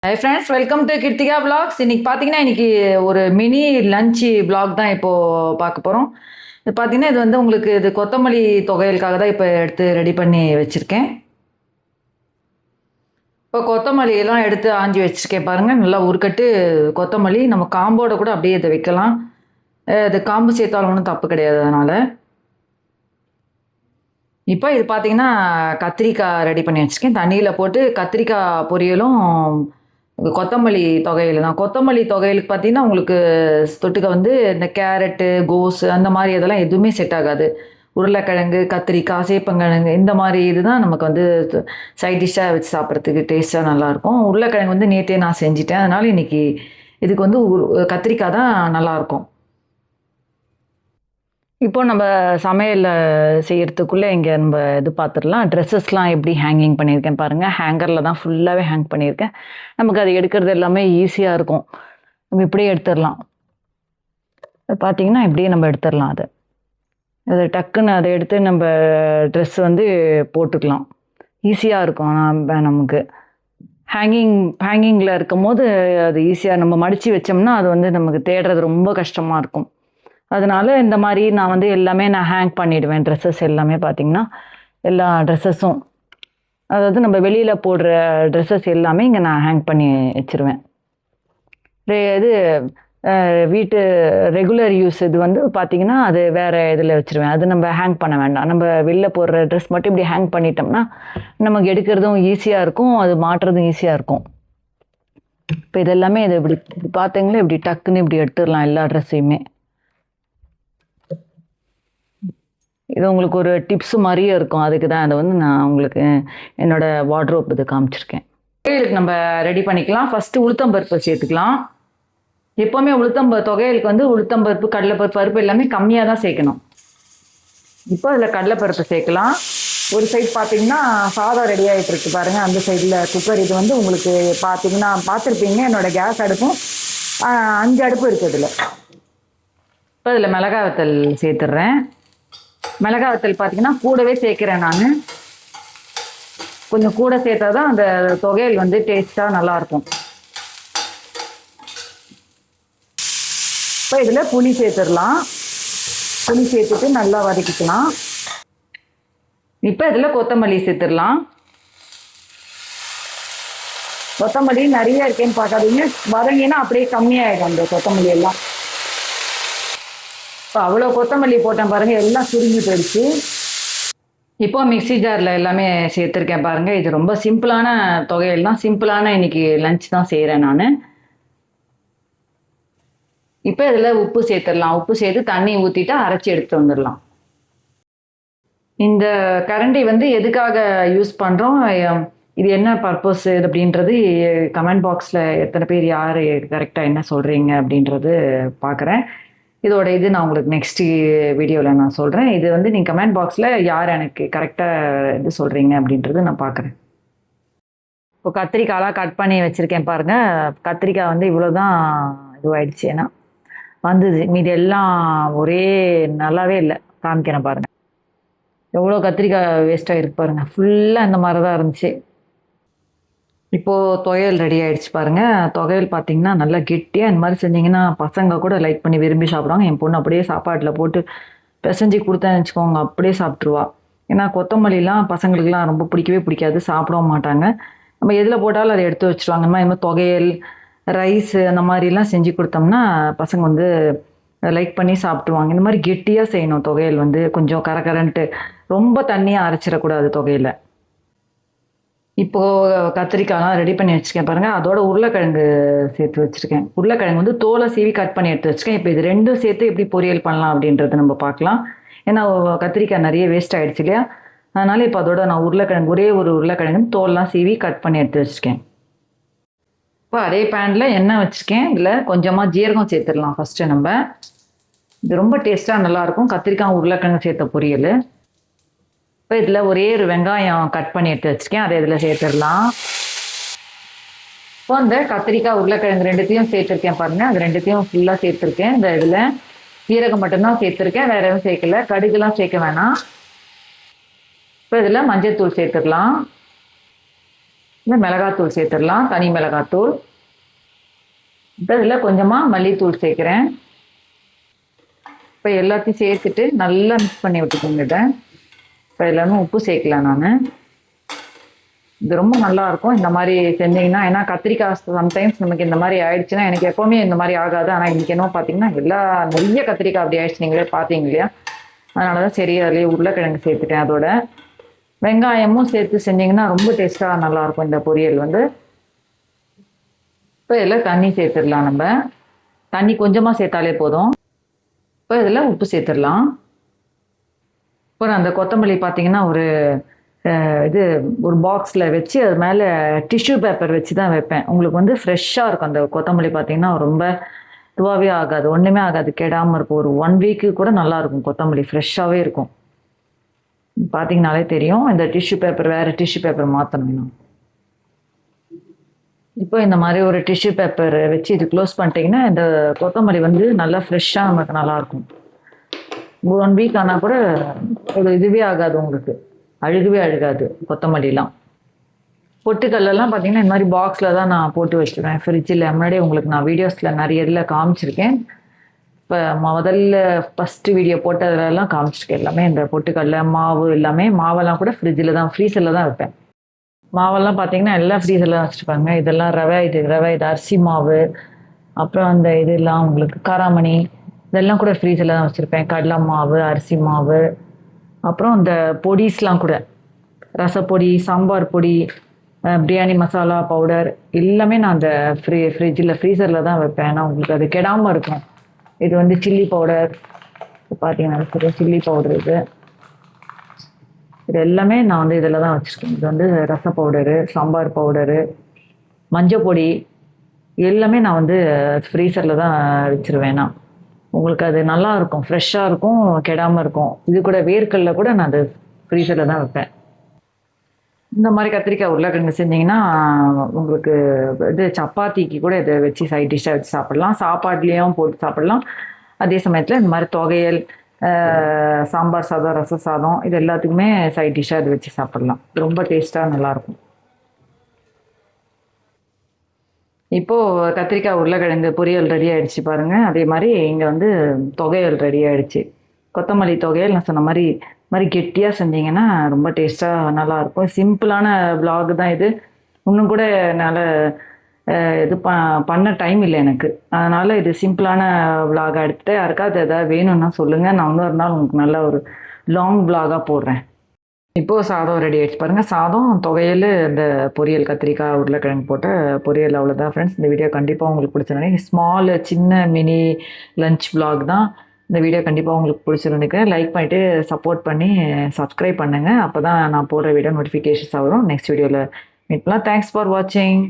High friends, welcome to Krithika vlogs. இன்னைக்கு பார்த்தீங்கன்னா இன்னைக்கு ஒரு மினி லஞ்ச் vlog தான் இப்போது பார்க்க போகிறோம். இது பார்த்தீங்கன்னா இது வந்து உங்களுக்கு இது கொத்தமல்லி தொகையலுக்காக தான் இப்போ எடுத்து ரெடி பண்ணி வச்சுருக்கேன். இப்போ கொத்தமல்லி எல்லாம் எடுத்து ஆஞ்சி வச்சுருக்கேன் பாருங்கள். நல்லா ஒரு கட்டு கொத்தமல்லி நம்ம காம்போட கூட அப்படியே இதை வைக்கலாம். இது காம்பு சேர்த்தாலும் ஒன்றும் தப்பு கிடையாது. அதனால் இப்போ இது பார்த்தீங்கன்னா கத்திரிக்காய் ரெடி பண்ணி வச்சுருக்கேன். தண்ணியில் போட்டு கத்திரிக்காய் பொரியலும் கொத்தமல்லி தொகையில் தான். கொத்தமல்லி தொகையலுக்கு பார்த்தீங்கன்னா உங்களுக்கு தொட்டுக்க வந்து இந்த கேரட்டு, கோஸ் அந்த மாதிரி இதெல்லாம் எதுவுமே செட் ஆகாது. உருளைக்கிழங்கு, கத்திரிக்காய், சேப்பங்கிழங்கு இந்த மாதிரி இதுதான் நமக்கு வந்து சைட் டிஷ்ஷாக வச்சு சாப்பிட்றதுக்கு டேஸ்ட்டாக நல்லாயிருக்கும். உருளைக்கிழங்கு வந்து நேற்றே நான் செஞ்சுட்டேன். அதனால் இன்றைக்கி இதுக்கு வந்து கத்திரிக்காய் தான் நல்லாயிருக்கும். இப்போ நம்ம சமையலில் செய்கிறதுக்குள்ளே இங்கே நம்ம இது பார்த்துடலாம். ட்ரெஸ்ஸஸ்லாம் எப்படி ஹேங்கிங் பண்ணியிருக்கேன் பாருங்கள். ஹேங்கரில் தான் ஃபுல்லாகவே ஹேங் பண்ணியிருக்கேன். நமக்கு அது எடுக்கிறது எல்லாமே ஈஸியாக இருக்கும். நம்ம இப்படியே எடுத்துடலாம். பார்த்தீங்கன்னா இப்படியே நம்ம எடுத்துடலாம். அது டக்குன்னு அதை எடுத்து நம்ம ட்ரெஸ் வந்து போட்டுக்கலாம். ஈஸியாக இருக்கும். நமக்கு ஹேங்கிங்கில் இருக்கும் போது அது ஈஸியாக நம்ம மடித்து வச்சோம்னா அது வந்து நமக்கு தேடுறது ரொம்ப கஷ்டமாக இருக்கும். அதனால் இந்த மாதிரி நான் வந்து எல்லாமே ஹேங் பண்ணிவிடுவேன். ட்ரெஸ்ஸஸ் எல்லாமே பார்த்திங்கன்னா எல்லா ட்ரெஸ்ஸஸும், அதாவது நம்ம வெளியில் போடுற ட்ரெஸ்ஸஸ் எல்லாமே இங்கே நான் ஹேங் பண்ணி வச்சுருவேன். இது வீட்டு ரெகுலர் யூஸ் இது வந்து பார்த்திங்கன்னா அது வேறு இதில் வச்சுருவேன். அது நம்ம ஹேங் பண்ண வேண்டாம். நம்ம வெளியில் போடுற ட்ரெஸ் மட்டும் இப்படி ஹேங் பண்ணிட்டோம்னா நமக்கு எடுக்கிறதும் ஈஸியாக இருக்கும், அது மாட்டுறதும் ஈஸியாக இருக்கும். இப்போ இதெல்லாமே இது இப்படி பார்த்தீங்களா இப்படி டக்குன்னு இப்படி எடுத்துடலாம் எல்லா ட்ரெஸ்ஸையுமே. இது உங்களுக்கு ஒரு டிப்ஸு மாதிரியே இருக்கும். அதுக்கு தான் அதை வந்து நான் உங்களுக்கு என்னோடய வார்ட்ரோப் இது காமிச்சிருக்கேன். தொகையலுக்கு நம்ம ரெடி பண்ணிக்கலாம். ஃபஸ்ட்டு உளுத்தம்பருப்பு சேர்த்துக்கலாம். எப்போவுமே தொகையலுக்கு வந்து உளுத்தம்பருப்பு, கடலைப்பருப்பு, பருப்பு எல்லாமே கம்மியாக தான் சேர்க்கணும். இப்போ அதில் கடலைப்பருப்பு சேர்க்கலாம். ஒரு சைடு பார்த்தீங்கன்னா சாதம் ரெடி ஆகிட்டு இருக்கு பாருங்கள். அந்த சைடில் குக்கர் இது வந்து உங்களுக்கு பார்த்தீங்கன்னா பார்த்துருப்பீங்க. என்னோடய கேஸ் அடுப்பும் 5 அடுப்பு இருக்குது இதில். இப்போ இதில் மிளகாய் வத்தல் சேர்த்துட்றேன். மிளகாய் வத்தல் பார்த்தீங்கன்னா கூடவே சேர்க்குறேன் நான். கொஞ்சம் கூட சேர்த்தா தான் அந்த தொகையல் வந்து டேஸ்ட்டாக நல்லாயிருக்கும். இப்போ இதில் புளி சேர்த்துடலாம். புளி சேர்த்துட்டு நல்லா வதக்கிக்கலாம். இப்போ இதில் கொத்தமல்லி சேர்த்துடலாம். கொத்தமல்லி நிறைய இருக்கேன்னு பார்க்காதீங்க. வதங்கினா அப்படியே கம்மியாகிடும் அந்த கொத்தமல்லி எல்லாம். இப்போ அவ்வளோ கொத்தமல்லி போட்டேன் பாருங்கள், எல்லாம் சுருங்கி போயிடுச்சு. இப்போ மிக்ஸி ஜாரில் எல்லாமே சேர்த்துருக்கேன் பாருங்கள். இது ரொம்ப சிம்பிளான தொகையல் தான். சிம்பிளான இன்றைக்கி லஞ்ச் தான் செய்கிறேன் நான். இப்போ இதில் உப்பு சேர்த்துடலாம். உப்பு சேர்த்து தண்ணி ஊற்றிட்டு அரைச்சி எடுத்துகிட்டு வந்துடலாம். இந்த கரண்டி வந்து எதுக்காக யூஸ் பண்ணுறோம், இது என்ன பர்பஸ் அப்படின்றது கமெண்ட் பாக்ஸில் எத்தனை பேர் யார் கரெக்டாக என்ன சொல்கிறீங்க அப்படின்றது பார்க்குறேன். இதோட இது நான் உங்களுக்கு நெக்ஸ்ட்டு வீடியோவில் நான் சொல்கிறேன். இது வந்து நீங்கள் கமெண்ட் பாக்ஸில் யார் எனக்கு கரெக்டாக இது சொல்கிறீங்க அப்படின்றது நான் பார்க்குறேன். இப்போ கத்திரிக்காயெலாம் கட் பண்ணி வச்சுருக்கேன் பாருங்கள். கத்திரிக்காய் வந்து இவ்வளோ தான் இதுவாகிடுச்சு. ஏன்னா வந்தது மீதி எல்லாம் ஒரே நல்லாவே இல்லை. காமிக்கிறேன் பாருங்கள். எவ்வளோ கத்திரிக்காய் வேஸ்ட்டாக இருக்கு பாருங்கள். ஃபுல்லாக இந்த மாதிரி தான் இருந்துச்சு. இப்போது துவையல் ரெடி ஆகிடுச்சு பாருங்கள். துவையல் பார்த்திங்கன்னா நல்லா கெட்டியாக இந்த மாதிரி செஞ்சிங்கன்னா பசங்க கூட லைக் பண்ணி விரும்பி சாப்பிடுவாங்க. என் பொண்ணு அப்படியே சாப்பாட்டில் போட்டு பிசைஞ்சி கொடுத்தேன்னு வச்சுக்கோங்க, அப்படியே சாப்பிட்ருவா. ஏன்னா கொத்தமல்லிலாம் பசங்களுக்குலாம் ரொம்ப பிடிக்கவே பிடிக்காது, சாப்பிடவும் மாட்டாங்க. நம்ம எதில் போட்டாலும் அதை எடுத்து வச்சுருவாங்க. இந்த மாதிரி துவையல், ரைஸு அந்த மாதிரிலாம் செஞ்சு கொடுத்தோம்னா பசங்க வந்து லைக் பண்ணி சாப்பிட்ருவாங்க. இந்த மாதிரி கெட்டியாக செய்யணும் துவையல் வந்து. கொஞ்சம் கரகரன்ட்டு ரொம்ப தண்ணியாக அரைச்சிடக்கூடாது துவையல. இப்போது கத்திரிக்காயெலாம் ரெடி பண்ணி வச்சுருக்கேன் பாருங்கள். அதோட உருளைக்கிழங்கு சேர்த்து வச்சுருக்கேன். உருளைக்கிழங்கு வந்து தோலை சீவி கட் பண்ணி எடுத்து வச்சுருக்கேன். இப்போ இது ரெண்டும் சேர்த்து எப்படி பொரியல் பண்ணலாம் அப்படின்றத நம்ம பார்க்கலாம். ஏன்னா கத்திரிக்காய் நிறைய வேஸ்ட் ஆகிடுச்சு இல்லையா, அதனால் இப்போ அதோட நான் உருளைக்கிழங்கு ஒரே ஒரு உருளைக்கிழங்கு தோல்லாம் சீவி கட் பண்ணி எடுத்து வச்சுருக்கேன். இப்போ அதே பேனில் எண்ணெய் வச்சுருக்கேன். இதில் கொஞ்சமாக ஜீரகம் சேர்த்துடலாம் ஃபஸ்ட்டு. நம்ம இது ரொம்ப டேஸ்ட்டாக நல்லாயிருக்கும் கத்திரிக்காய் உருளைக்கிழங்கு சேர்த்த பொரியல். இப்போ இதில் ஒரே ஒரு வெங்காயம் கட் பண்ணி எடுத்து வச்சுருக்கேன், அதை இதில் சேர்த்துடலாம். இப்போ இந்த கத்திரிக்காய் உருளைக்கிழங்கு ரெண்டுத்தையும் சேர்த்துருக்கேன் பாருங்கள். அது ரெண்டுத்தையும் ஃபுல்லாக சேர்த்துருக்கேன். இந்த இதில் சீரகம் மட்டும்தான் சேர்த்துருக்கேன், வேறு எதுவும் சேர்க்கல. கடுகுலாம் சேர்க்க வேணாம். இப்போ இதில் மஞ்சள் தூள் சேர்த்துடலாம். இந்த மிளகாத்தூள் சேர்த்துடலாம், தனி மிளகாத்தூள். இப்போ இதில் கொஞ்சமாக மல்லித்தூள் சேர்க்குறேன். இப்போ எல்லாத்தையும் சேர்த்துட்டு நல்லா மிக்ஸ் பண்ணி விட்டுக்கோங்க இதை. இப்போ எல்லாமே உப்பு சேர்க்கலாம் நான். இது ரொம்ப நல்லாயிருக்கும் இந்த மாதிரி செஞ்சிங்கன்னா. ஏன்னா கத்திரிக்காய் சம்டைம்ஸ் நமக்கு இந்த மாதிரி ஆயிடுச்சுன்னா, எனக்கு எப்போவுமே இந்த மாதிரி ஆகாது. ஆனால் இன்றைக்கி என்ன பார்த்தீங்கன்னா நிறைய கத்திரிக்காய் அப்படி ஆயிடுச்சு, நீங்களே பார்த்தீங்க இல்லையா? அதனால தான் சரி அதிலே உருளைக்கிழங்கு சேர்த்துட்டேன். அதோட வெங்காயமும் சேர்த்து செஞ்சிங்கன்னா ரொம்ப டேஸ்ட்டாக நல்லாயிருக்கும் இந்த பொரியல் வந்து. இப்போ இதில் தண்ணி சேர்த்துடலாம். நம்ம தண்ணி கொஞ்சமாக சேர்த்தாலே போதும். இப்போ இதில் உப்பு சேர்த்துடலாம். இப்போ அந்த கொத்தமல்லி பார்த்தீங்கன்னா ஒரு பாக்ஸில் வச்சு அது மேலே டிஷ்யூ பேப்பர் வச்சு தான் வைப்பேன். உங்களுக்கு வந்து ஃப்ரெஷ்ஷாக இருக்கும் அந்த கொத்தமல்லி. பார்த்தீங்கன்னா ரொம்ப இதுவாகவே ஆகாது, ஒன்றுமே ஆகாது, கெடாமல் இருக்கும். ஒரு 1 வீக்கு கூட நல்லாயிருக்கும் கொத்தமல்லி, ஃப்ரெஷ்ஷாகவே இருக்கும். பார்த்தீங்கனாலே தெரியும். இந்த டிஷ்யூ பேப்பர் வேறு டிஷ்யூ பேப்பர் மாற்றணும். இப்போ இந்த மாதிரி ஒரு டிஷ்யூ பேப்பர் வச்சு இது க்ளோஸ் பண்ணிட்டீங்கன்னா இந்த கொத்தமல்லி வந்து நல்லா ஃப்ரெஷ்ஷாக நமக்கு நல்லாயிருக்கும். 1 வீக் ஆனால் கூட ஒரு இதுவே ஆகாது, உங்களுக்கு அழுகவே அழுகாது கொத்தமல்லிலாம். பொட்டுக்கல்லாம் பார்த்தீங்கன்னா இந்த மாதிரி பாக்ஸில் தான் நான் போட்டு வச்சுருவேன் ஃப்ரிட்ஜில். முன்னாடியே உங்களுக்கு நான் வீடியோஸில் நிறைய இதில் காமிச்சிருக்கேன். இப்போ முதல்ல ஃபஸ்ட்டு வீடியோ போட்டதுலலாம் காமிச்சிருக்கேன் எல்லாமே. இந்த பொட்டுக்கடலை மாவு எல்லாமே, மாவெல்லாம் கூட ஃப்ரிட்ஜில் தான், ஃப்ரீசரில் தான் வைப்பேன். மாவெல்லாம் பார்த்தீங்கன்னா எல்லாம் ஃப்ரீசரில் தான் வச்சுருப்பாங்க. இதெல்லாம் ரவை, இது அரிசி மாவு, அப்புறம் அந்த இதெல்லாம் உங்களுக்கு காராமணி, இதெல்லாம் கூட ஃப்ரீசரில் தான் வச்சுருப்பேன். கடலை மாவு, அரிசி மாவு, அப்புறம் இந்த பொடிஸ்லாம் கூட, ரசப்பொடி, சாம்பார் பொடி, பிரியாணி மசாலா பவுடர் எல்லாமே நான் அந்த ஃப்ரிட்ஜில் ஃப்ரீசரில் தான் வைப்பேன். ஏன்னா உங்களுக்கு அது கெடாமல் இருக்கும். இது வந்து சில்லி பவுடர் பார்த்தீங்கன்னா சில்லி பவுடர், இது எல்லாமே நான் வந்து இதில் தான் வச்சுருக்கேன். இது வந்து ரச பவுடரு, சாம்பார் பவுடரு, மஞ்சள் பொடி எல்லாமே நான் வந்து ஃப்ரீசரில் தான் வச்சுருவேன். நான் உங்களுக்கு அது நல்லா இருக்கும், ஃப்ரெஷ்ஷாக இருக்கும், கெடாமல் இருக்கும். இது கூட வேர்க்கடலை கூட நான் அது ஃப்ரீசரில் தான் வைப்பேன். இந்த மாதிரி கத்திரிக்காய் உருளைக்கிழங்கு செஞ்சிங்கன்னா உங்களுக்கு இது சப்பாத்திக்கு கூட இதை வச்சு சைட் டிஷ்ஷாக வச்சு சாப்பிட்லாம். சாப்பாட்லேயும் போட்டு சாப்பிட்லாம். அதே சமயத்தில் இந்த மாதிரி தொகையல், சாம்பார் சாதம், ரச சாதம், இது எல்லாத்துக்குமே சைட் டிஷ்ஷாக இது வச்சு சாப்பிட்லாம். ரொம்ப டேஸ்ட்டாக நல்லாயிருக்கும். இப்போது கத்திரிக்காய் உருளைக்கிழங்கு பொரியல் ரெடி ஆகிடுச்சு பாருங்கள். அதே மாதிரி இங்கே வந்து தொகையல் ரெடி ஆகிடுச்சு. கொத்தமல்லி தொகையல் நான் சொன்ன மாதிரி கெட்டியாக செஞ்சிங்கன்னா ரொம்ப டேஸ்ட்டாக நல்லாயிருக்கும். சிம்பிளான விலாக் தான் இது. இன்னும் கூட என்னால் இது பண்ண டைம் இல்லை எனக்கு. அதனால் இது சிம்பிளான விலாகாக எடுத்துகிட்டு, யாருக்காவது எதாவது வேணும்னா சொல்லுங்கள். நான் இன்னொரு நாள் உங்களுக்கு நல்ல ஒரு லாங் விலாகாக போடுறேன். இப்போது சாதம் ரெடி ஆகிடுச்சு பாருங்கள். சாதம், தொகையல், இந்த பொரியல், கத்திரிக்காய் உருளைக்கிழங்கு போட்ட பொரியல். அவ்வளோதான் ஃப்ரெண்ட்ஸ். இந்த வீடியோ கண்டிப்பாக உங்களுக்கு பிடிச்சிருந்தேன். சின்ன மினி லஞ்ச் விலாக் தான். இந்த வீடியோ கண்டிப்பாக உங்களுக்கு பிடிச்சிருந்துக்கிறேன். லைக் பண்ணிவிட்டு சப்போர்ட் பண்ணி சப்ஸ்கிரைப் பண்ணுங்கள். அப்போ தான் நான் போடுற வீடியோ நோட்டிஃபிகேஷன்ஸ் வரும். நெக்ஸ்ட் வீடியோவில் மீட் பண்ணலாம். தேங்க்ஸ் ஃபார் வாட்சிங்.